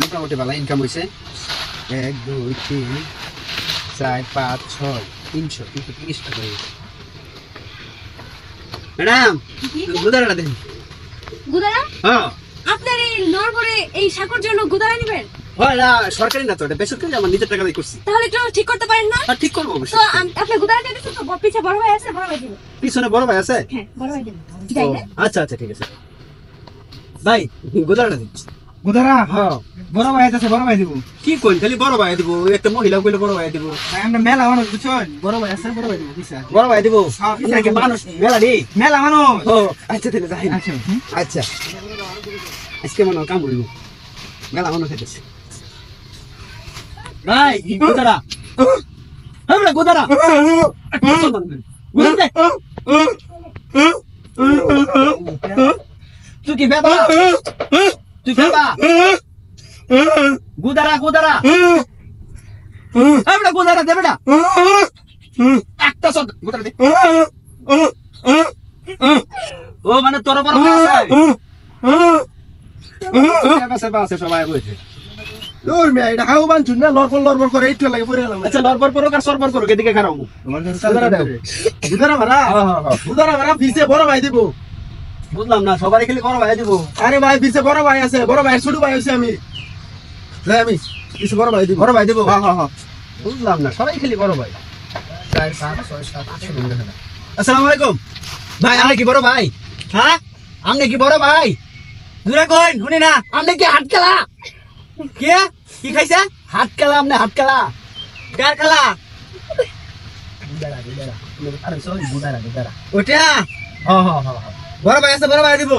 মোটামুটি ভালো ইনকাম হয়েছে। 1 2 3 4 5 6 330 টাকা হয়েছে। ম্যাডাম গুদারাটা দিন। গুদারা? হ্যাঁ। আপনার এই নরবরে এই শাকর জন্য গুদারা নেবেন? হয় না, সরকারি না তো, এটা বেসরকারি, আমার নিজের টাকা দিয়ে করছি। তাহলে একটু ঠিক করতে পারেন না? আর ঠিক করবো তো অবশ্যই। আপনি গুদারা দিতেছেন তো, পিছে বড় ভাই আছে, বড় ভাই দিবেন। পিছনে বড় ভাই আছে? হ্যাঁ, বড় ভাই দিবেন। ও, আচ্ছা আচ্ছা ঠিক আছে ভাই, গুদারাটা দিচ্ছি। গুদারা হ্যাঁ। বড় ভাই আছে, বড় ভাই দিব। কি কইন, খালি বড় ভাই দিব, একটা মহিলা কইলে বড় ভাই দিব। ভাই আমরা মেলা মানুষ বুঝছেন, বড় ভাই আছে, বড় ভাই দিব দিছে। বড় ভাই দিব? হ্যাঁ, আপনার কি মানুষ মেলা নি? মেলা মানুষ। ও আচ্ছা ঠিক আছে। আচ্ছা আচ্ছা আজকে মনে হয় কাম হইব, মেলা মানুষ খেতেছে। ভাই গুদারা, আমরা গুদারা তুই কি বেবা, তুই বেবা গুদারা গুদারা আমরা গুদারা দে বেটা, একটা শট গুদারা দে। ও মানে তোর বড় ভাই আছে, আছে সবাই বলছে। ওর মেয়ে এটা হাউ বানছুন না, লড়বড় করে এইটা লাগে পড়ে গেলাম। আচ্ছা লড়বড় করো আর সরবড় করো, এদিকে খারাপ গুদারা মারা, গুদারা মারা পিছে বড় ভাই দিব। বুঝলাম না, সবাই খালি বড় ভাই দিব। আরে ভাই পিছে বড় ভাই আছে, বড় ভাই ছোট ভাই আছে, আমি যাই আমি পিছে বড় ভাই দিব। বড় ভাই দিব? হ্যাঁ হ্যাঁ হ্যাঁ। বুঝলাম না, সবাই খালি বড় ভাই। 4 5 6 7 8 9। আসসালামু আলাইকুম ভাই, আপনি কি বড় ভাই? হ্যাঁ আপনি কি বড় ভাই? দূরে কই শুনি না, আপনি কি হাত খেলা? কে কি খাইছে? হাত খেলা? আপনি হাত খেলা? কার খেলা? গুদারা গুদারা, আরে সরি গুদারা গুদারা ওটা। হ্যাঁ হ্যাঁ হ্যাঁ, বড় ভাই আছে, বড় ভাই দিব।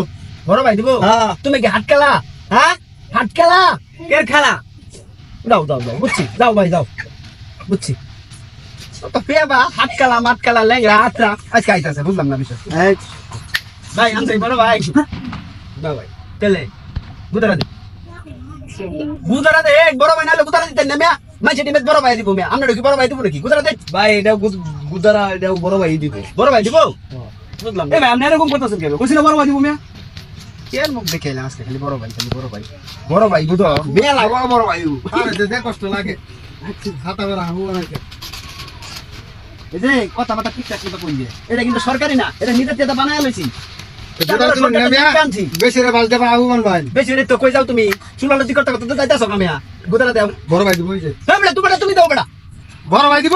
বড় ভাই দিব? হ্যাঁ। তুমি কি হাত খেলা? হ্যাঁ হাত খেলা? কে খেলা? দাও দাও দাও, বুঝছি, যাও ভাই যাও, বুঝছি। তো পেবা হাত খেলা মাত খেলা লেঙ্গা হাতরা আজকে আইতাছে, বুঝলাম না বিষয়। ভাই আমি বড় ভাই, দাও ভাই তেলে গুদারা দে, গুদারা দে। বড় ভাই নালে গুদারা দিতেন না মিয়া, মাঝে টিমে বড় ভাই দিব মিয়া। আমরা কি বড় ভাই দিব নাকি? গুদারা দে ভাই, এটা গুদারা, এটা বড় ভাই দিব। বড় ভাই দিব? বুঝলাম। এই ভাই আপনি এরকম করতেছেন কেন? কইছিল বড় ভাই দিব মিয়া। কেন মুখ দেখে এলাম আজকে, খালি বড় ভাই, খালি বড় ভাই, বড় ভাই বুঝো মেয়া লাগো বড় ভাই। আরে দে কষ্ট লাগে, হাতা বেরা হাউ অনেকে। এই যে কথা মাথা ঠিকঠাক মতো কই দিয়ে, এটা কিন্তু সরকারি না, এটা নিজের থেকে বানায় লইছি। বেশি রে বাজ দেবা হাউ মান ভাই। বেশি রে তো কই যাও তুমি, চুলালতি করতে করতে তো যাইতাছো কামিয়া। গুদারা দাও। বড় ভাই দিব, ওই যে হ্যাঁ বেটা, তুমি দাও বেটা। বড় ভাই দিব।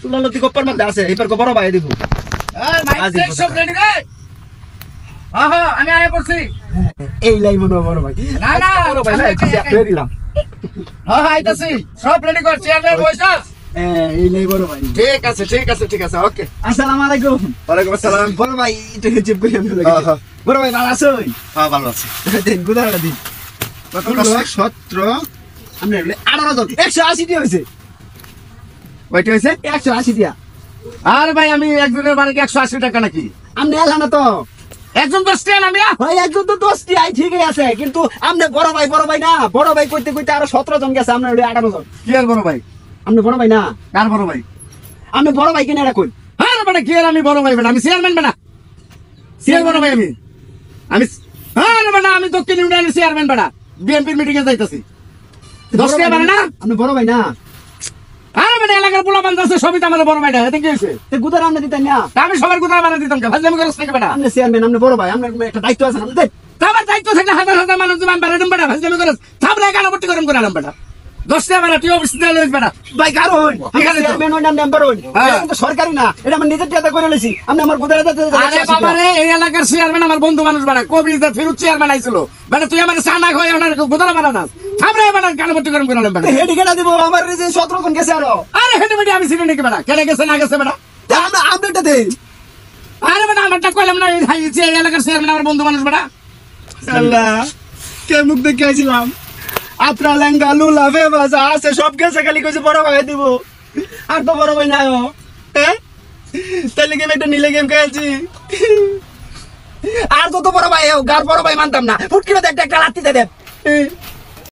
চুলালতি কপ্পার মধ্যে আছে, এইবার বড় ভাই দিব। সব রেডি রে। হ্যাঁ হ্যাঁ আমি আয়া করছি। এই লাই মনে হয় বড় ভাই। না না বড় ভাই নাই, দিয়ে দিলাম। হ্যাঁ হ্যাঁ আইতাছি, সব রেডি কর, চেয়ারে বসা। এই লাই বড় ভাই। ঠিক আছে ঠিক আছে ঠিক আছে, ওকে। আসসালামু আলাইকুম। ওয়ালাইকুম আসসালাম। বড় ভাই একটু জিপ করে আমি লাগে। বড় ভাই ভালো আছো? হ্যাঁ ভালো আছি। দেন গুদারা দিন। কত 17 আমরা 18 জন, 180 টি হইছে। কয়টা হইছে? 180 দিয়া। আরে ভাই আমি একজনের মানে 180 টাকা নাকি? আপনি এলাম না তো? একজন 10 টাকা আমি। ভাই একজন তো 10 টি আই ঠিকই আছে, কিন্তু আপনি বড় ভাই না, বড় ভাই কইতে কইতে আরো 17 জন গেছে, আমরা 18 জন। কি আর বড় ভাই? আপনি বড় ভাই না? কার বড় ভাই? আপনি বড় ভাই কিনা এটা কই? আরে বেটা কি আর আমি বড় ভাই বেটা, আমি চেয়ারম্যান বেটা। চেয়ার বড় ভাই আমি। আরে বেটা আমি দক্ষিণ ইউনিয়নের চেয়ারম্যান বেটা, বিএনপির মিটিং এ যাইতাছি। 10 টাকা মানে না? আপনি বড় ভাই না? আরে বেটা এলাকার পোলা বান্ধব আছে, সবই তো আমার বড় ভাইটা, এতে কি হইছে? তে গুদারা আপনি দিতেন না? তা আমি সবার কথা বানা দিতাম কে? ফাজলামি করছ নাকি বেটা? আপনি চেয়ারম্যান, আপনি বড় ভাই, আপনার একটা দায়িত্ব আছে না? দেন। আমার দায়িত্ব থাকলে হাজার হাজার মানুষ আমি বেড়াতাম বেটা, ফাজলামি করছ। থামলে গানাবর্তি করম করালাম বেটা। 10 টাকা বেটা, তুই অফিস দিয়ে লইস বেটা। ভাই কারো হইন, ঠিক আছে তো? চেয়ারম্যান হইন না মেম্বার হইন, হ্যাঁ। এটা কিন্তু সরকারি না, এটা আমি নিজের টাকা করে লইছি। আপনি আমার গুদারা দিতে আরে বাবা রে, এই এলাকার চেয়ারম্যান আমার বন্ধু মানুষ বেটা, কবিরদার ফিরুজ চেয়ারম্যান আইছিল বেটা, তুই আমার চা না খাওয়াই ওনার গোদরা বানাস। থামরে বেটা গানাবর্তি করম করালাম বেটা। হেডি কেনা দিব, আমার যে 17 জন গেছে আরো। আরে হেঁটে বেটি আমি চিনি নাকি বেটা, কেটে গেছে না গেছে বেটা? তা আমরা আপডেটটা দেই। আরে বেটা আমারটা কইলাম না, এই এলাকার চেয়ারম্যান আমার বন্ধু মানুষ বেটা। আল্লাহ, কে মুখ দেখে আইছিলাম? আপনার লেঙ্গা লুলা ফেবাসা আছে, সব গেছে, খালি কইছে বড় ভাই দিব। আর তো বড় ভাই নাই। হ্যাঁ তাহলে গেম একটা নিলে গেম খেলছি। আর তো বড় ভাই হোক, আর বড় ভাই মানতাম না, ফুটকিরা একটা লাত্তি দেন।